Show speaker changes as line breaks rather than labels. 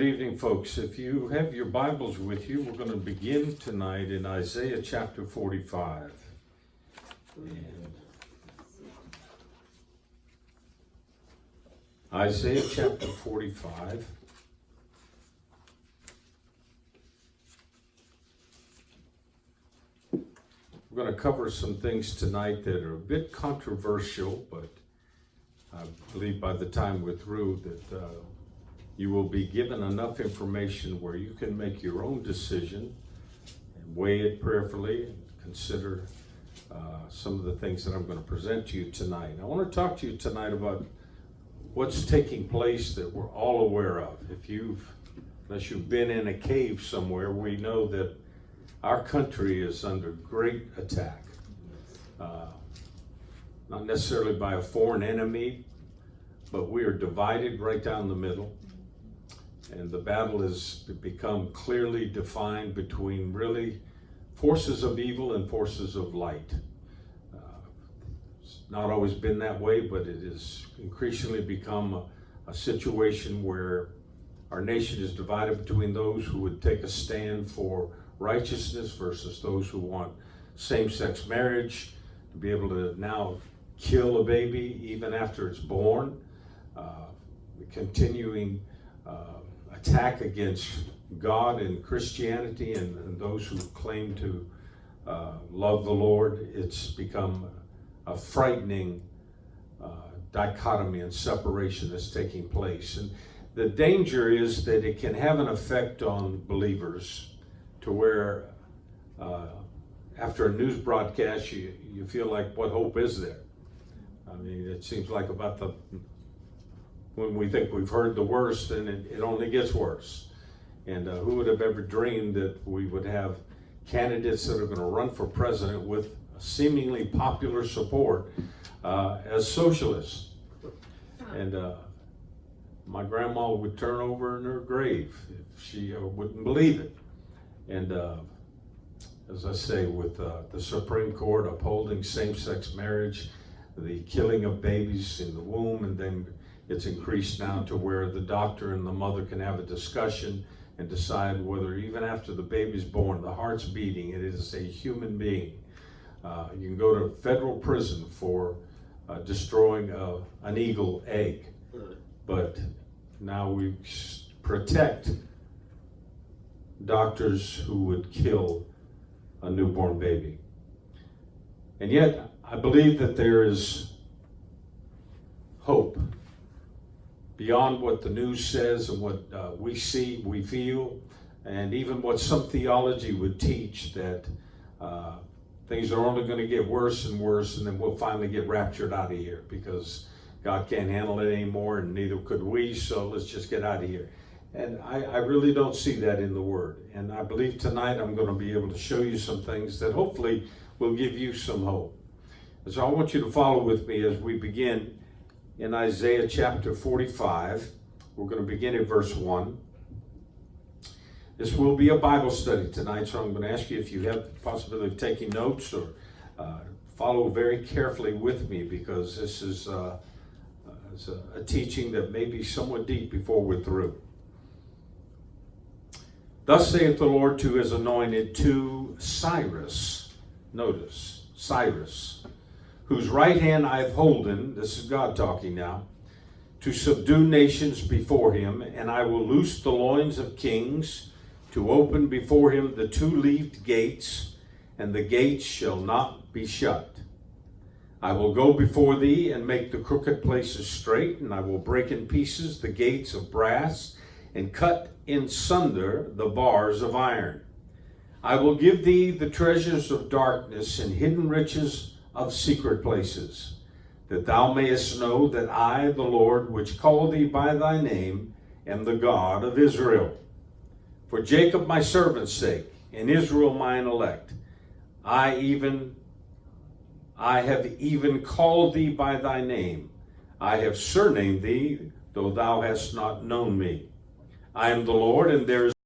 evening, folks. If you have your Bibles with you, we're going to begin tonight in Isaiah chapter 45. Isaiah chapter 45. We're going to cover some things tonight that are a bit controversial, but I believe by the time we're through that you will be given enough information where you can make your own decision and weigh it prayerfully and consider some of the things that I'm going to present to you tonight. I want to talk to you tonight about what's taking place that we're all aware of. Unless you've been in a cave somewhere, we know that our country is under great attack. Not necessarily by a foreign enemy, but we are divided right down the middle. And the battle has become clearly defined between really forces of evil and forces of light. It's not always been that way, but it has increasingly become a situation where our nation is divided between those who would take a stand for righteousness versus those who want same-sex marriage, to be able to now kill a baby even after it's born. The continuing attack against God and Christianity and those who claim to love the Lord. It's become a frightening dichotomy and separation that's taking place. And the danger is that it can have an effect on believers to where after a news broadcast you feel like, what hope is there? I mean, it seems like when we think we've heard the worst, then it only gets worse. And who would have ever dreamed that we would have candidates that are going to run for president with seemingly popular support as socialists? And my grandma would turn over in her grave if she wouldn't believe it. And as I say, with the Supreme Court upholding same-sex marriage, the killing of babies in the womb, and then it's increased now to where the doctor and the mother can have a discussion and decide whether even after the baby's born, the heart's beating, it is a human being. You can go to federal prison for destroying an eagle egg. But now we protect doctors who would kill a newborn baby. And yet, I believe that there is hope beyond what the news says and what we see, we feel, and even what some theology would teach, that things are only going to get worse and worse, and then we'll finally get raptured out of here because God can't handle it anymore, and neither could we, so let's just get out of here. And I really don't see that in the Word. And I believe tonight I'm going to be able to show you some things that hopefully will give you some hope. And so I want you to follow with me as we begin in Isaiah chapter 45. We're going to begin at verse 1. This will be a Bible study tonight, so I'm going to ask you if you have the possibility of taking notes or follow very carefully with me, because this is a teaching that may be somewhat deep before we're through. Thus saith the Lord to his anointed, to Cyrus, notice, Cyrus, whose right hand I have holden, this is God talking now, to subdue nations before him, and I will loose the loins of kings, to open before him the two-leaved gates, and the gates shall not be shut. I will go before thee and make the crooked places straight, and I will break in pieces the gates of brass, and cut in sunder the bars of iron. I will give thee the treasures of darkness and hidden riches of secret places, that thou mayest know that I, the Lord, which call thee by thy name, am the God of Israel. For Jacob my servant's sake, and Israel mine elect, I have even called thee by thy name. I have surnamed thee, though thou hast not known me. I am the Lord, and there is